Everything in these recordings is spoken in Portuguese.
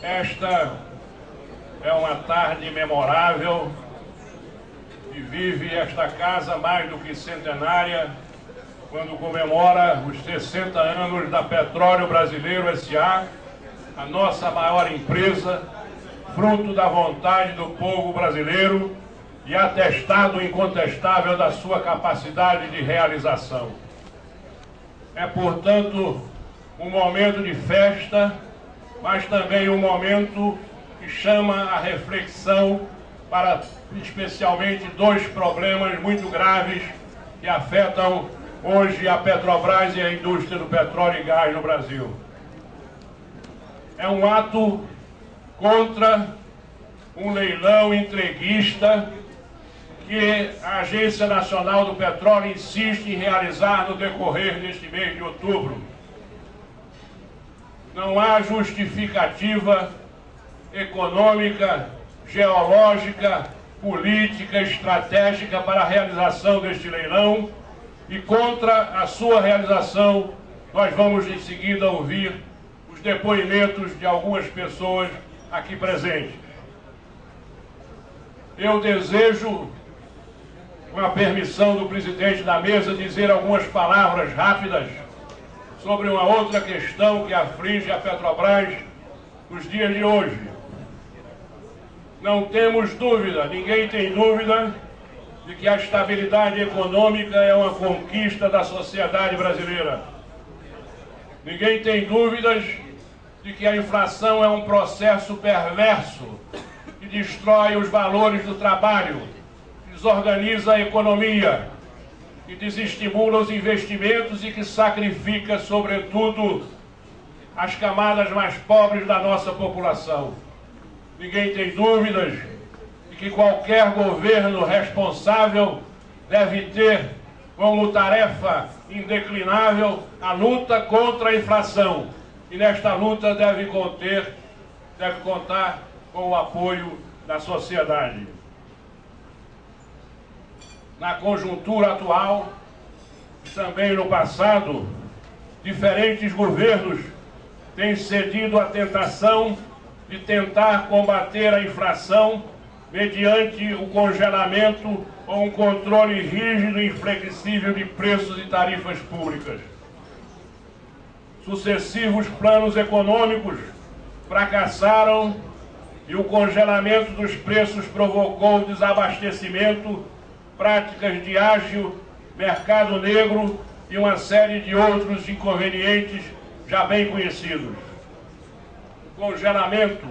Esta é uma tarde memorável e vive esta casa mais do que centenária, quando comemora os 60 anos da Petróleo Brasileiro S.A., a nossa maior empresa, fruto da vontade do povo brasileiro e atestado incontestável da sua capacidade de realização. É, portanto, um momento de festa, mas também um momento que chama a reflexão para, especialmente, dois problemas muito graves que afetam hoje a Petrobras e a indústria do petróleo e gás no Brasil. É um ato contra um leilão entreguista que a Agência Nacional do Petróleo insiste em realizar no decorrer deste mês de outubro. Não há justificativa econômica, geológica, política, estratégica para a realização deste leilão, e contra a sua realização nós vamos em seguida ouvir os depoimentos de algumas pessoas aqui presentes. Eu desejo, com a permissão do presidente da mesa, dizer algumas palavras rápidas sobre uma outra questão que aflige a Petrobras nos dias de hoje. Não temos dúvida, ninguém tem dúvida, de que a estabilidade econômica é uma conquista da sociedade brasileira. Ninguém tem dúvidas de que a inflação é um processo perverso que destrói os valores do trabalho, desorganiza a economia, que desestimula os investimentos e que sacrifica, sobretudo, as camadas mais pobres da nossa população. Ninguém tem dúvidas de que qualquer governo responsável deve ter como tarefa indeclinável a luta contra a inflação. E nesta luta deve contar com o apoio da sociedade. Na conjuntura atual, e também no passado, diferentes governos têm cedido à tentação de tentar combater a inflação mediante o congelamento ou um controle rígido e inflexível de preços e tarifas públicas. Sucessivos planos econômicos fracassaram e o congelamento dos preços provocou o desabastecimento, práticas de ágio, mercado negro e uma série de outros inconvenientes já bem conhecidos. O congelamento,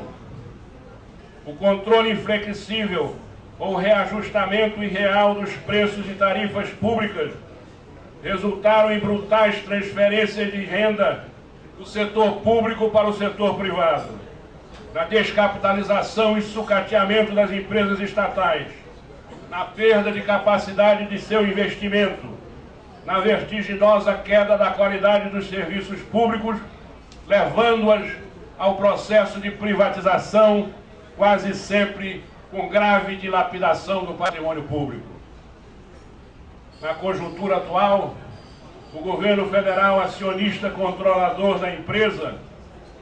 o controle inflexível ou reajustamento irreal dos preços e tarifas públicas resultaram em brutais transferências de renda do setor público para o setor privado, na descapitalização e sucateamento das empresas estatais, na perda de capacidade de seu investimento, na vertiginosa queda da qualidade dos serviços públicos, levando-as ao processo de privatização, quase sempre com grave dilapidação do patrimônio público. Na conjuntura atual, o governo federal, acionista controlador da empresa,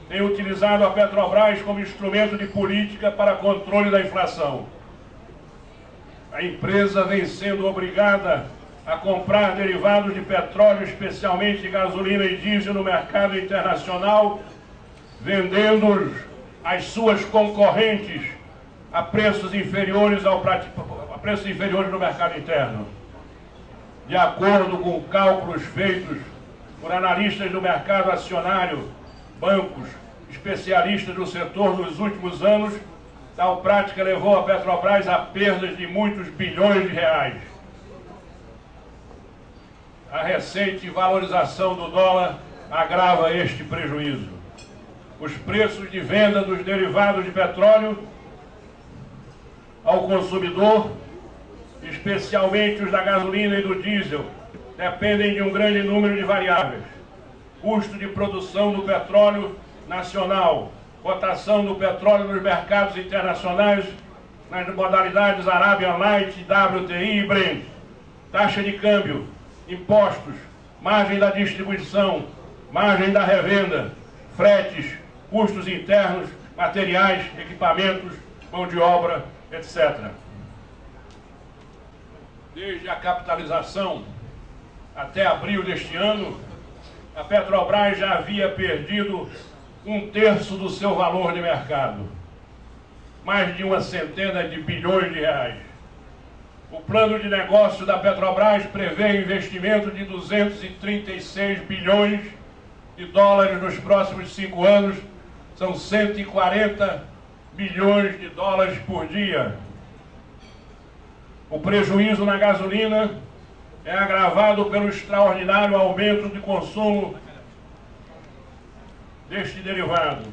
tem utilizado a Petrobras como instrumento de política para controle da inflação. A empresa vem sendo obrigada a comprar derivados de petróleo, especialmente gasolina e diesel, no mercado internacional, vendendo-os às suas concorrentes a preços inferiores no mercado interno. De acordo com cálculos feitos por analistas do mercado acionário, bancos, especialistas do setor nos últimos anos, tal prática levou a Petrobras a perdas de muitos bilhões de reais. A recente valorização do dólar agrava este prejuízo. Os preços de venda dos derivados de petróleo ao consumidor, especialmente os da gasolina e do diesel, dependem de um grande número de variáveis: custo de produção do petróleo nacional, cotação do petróleo nos mercados internacionais nas modalidades Arabian Light, WTI e Brent, taxa de câmbio, impostos, margem da distribuição, margem da revenda, fretes, custos internos materiais, equipamentos, mão de obra, etc. Desde a capitalização até abril deste ano, a Petrobras já havia perdido 1/3 do seu valor de mercado, mais de 100 bilhões de reais. O plano de negócio da Petrobras prevê investimento de 236 bilhões de dólares nos próximos 5 anos, são 140 bilhões de dólares por dia. O prejuízo na gasolina é agravado pelo extraordinário aumento de consumo deste derivado,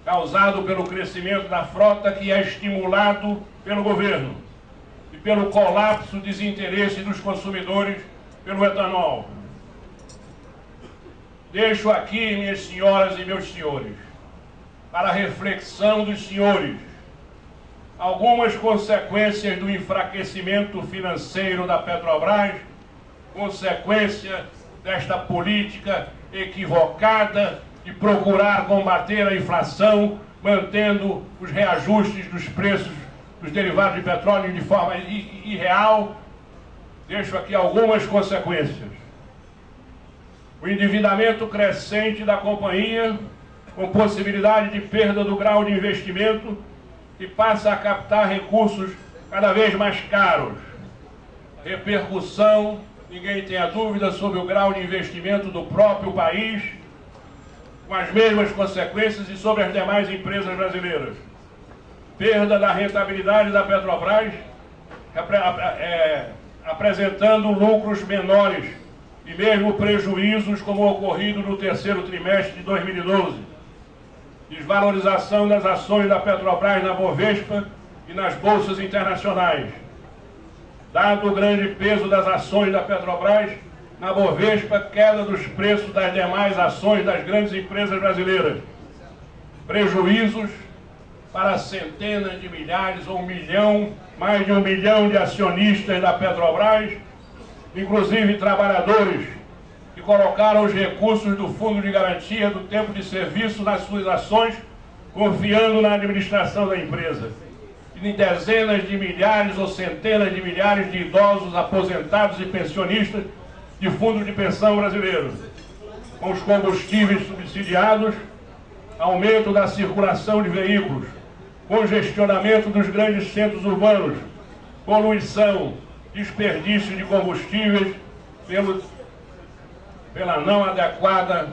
causado pelo crescimento da frota, que é estimulado pelo governo, e pelo colapso de desinteresse dos consumidores pelo etanol. Deixo aqui, minhas senhoras e meus senhores, para a reflexão dos senhores, algumas consequências do enfraquecimento financeiro da Petrobras, consequência desta política equivocada de procurar combater a inflação, mantendo os reajustes dos preços dos derivados de petróleo de forma irreal. Deixo aqui algumas consequências. O endividamento crescente da companhia, com possibilidade de perda do grau de investimento, que passa a captar recursos cada vez mais caros. Repercussão, ninguém tenha dúvida, sobre o grau de investimento do próprio país, com as mesmas consequências, e sobre as demais empresas brasileiras. Perda da rentabilidade da Petrobras, apresentando lucros menores e mesmo prejuízos, como ocorrido no terceiro trimestre de 2012. Desvalorização das ações da Petrobras na Bovespa e nas bolsas internacionais. Dado o grande peso das ações da Petrobras na Bovespa, queda dos preços das demais ações das grandes empresas brasileiras. Prejuízos para centenas de milhares ou mais de 1 milhão de acionistas da Petrobras, inclusive trabalhadores que colocaram os recursos do Fundo de Garantia do Tempo de Serviço nas suas ações, confiando na administração da empresa. E em dezenas de milhares ou centenas de milhares de idosos, aposentados e pensionistas de fundos de pensão brasileiros. Com os combustíveis subsidiados, aumento da circulação de veículos, congestionamento dos grandes centros urbanos, poluição, desperdício de combustíveis pela não adequada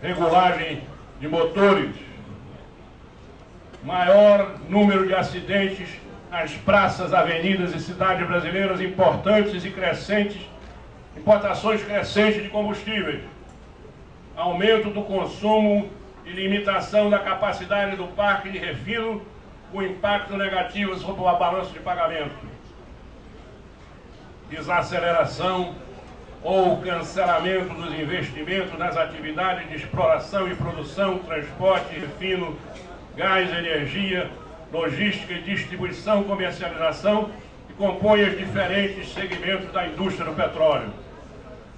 regulagem de motores, maior número de acidentes nas praças, avenidas e cidades brasileiras, importantes e crescentes, importações crescentes de combustíveis, aumento do consumo e limitação da capacidade do parque de refino, com impacto negativo sobre o balanço de pagamento, desaceleração ou cancelamento dos investimentos nas atividades de exploração e produção, transporte, refino, gás, energia, logística e distribuição, comercialização, que compõem os diferentes segmentos da indústria do petróleo.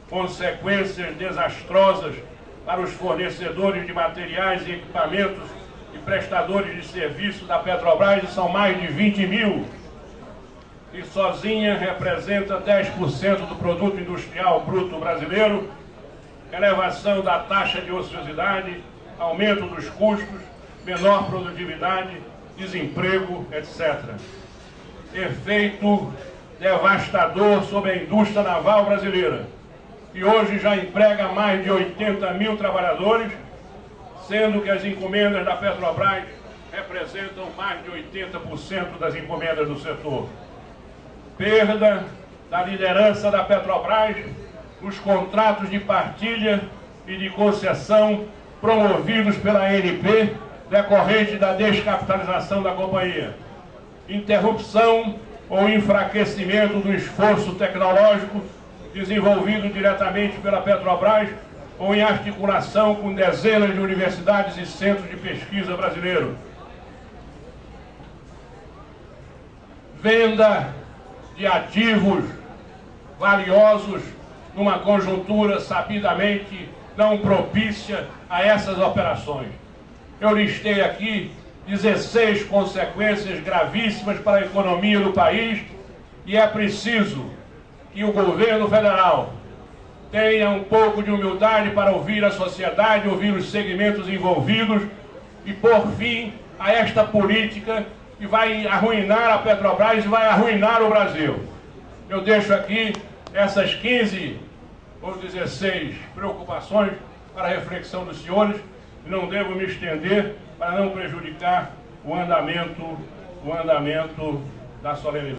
Consequências desastrosas para os fornecedores de materiais e equipamentos e prestadores de serviço da Petrobras, são mais de 20 mil, e sozinha representa 10% do produto industrial bruto brasileiro, elevação da taxa de ociosidade, aumento dos custos, menor produtividade, desemprego, etc. Efeito devastador sobre a indústria naval brasileira, que hoje já emprega mais de 80 mil trabalhadores, sendo que as encomendas da Petrobras representam mais de 80% das encomendas do setor. Perda da liderança da Petrobras nos contratos de partilha e de concessão promovidos pela ANP, decorrente da descapitalização da companhia. Interrupção ou enfraquecimento do esforço tecnológico desenvolvido diretamente pela Petrobras ou em articulação com dezenas de universidades e centros de pesquisa brasileiros. Venda de ativos valiosos numa conjuntura sabidamente não propícia a essas operações. Eu listei aqui 16 consequências gravíssimas para a economia do país, e é preciso que o governo federal tenha um pouco de humildade para ouvir a sociedade, ouvir os segmentos envolvidos e pôr fim a esta política que vai arruinar a Petrobras e vai arruinar o Brasil. Eu deixo aqui essas 15 ou 16 preocupações para a reflexão dos senhores e não devo me estender para não prejudicar o andamento da solenidade.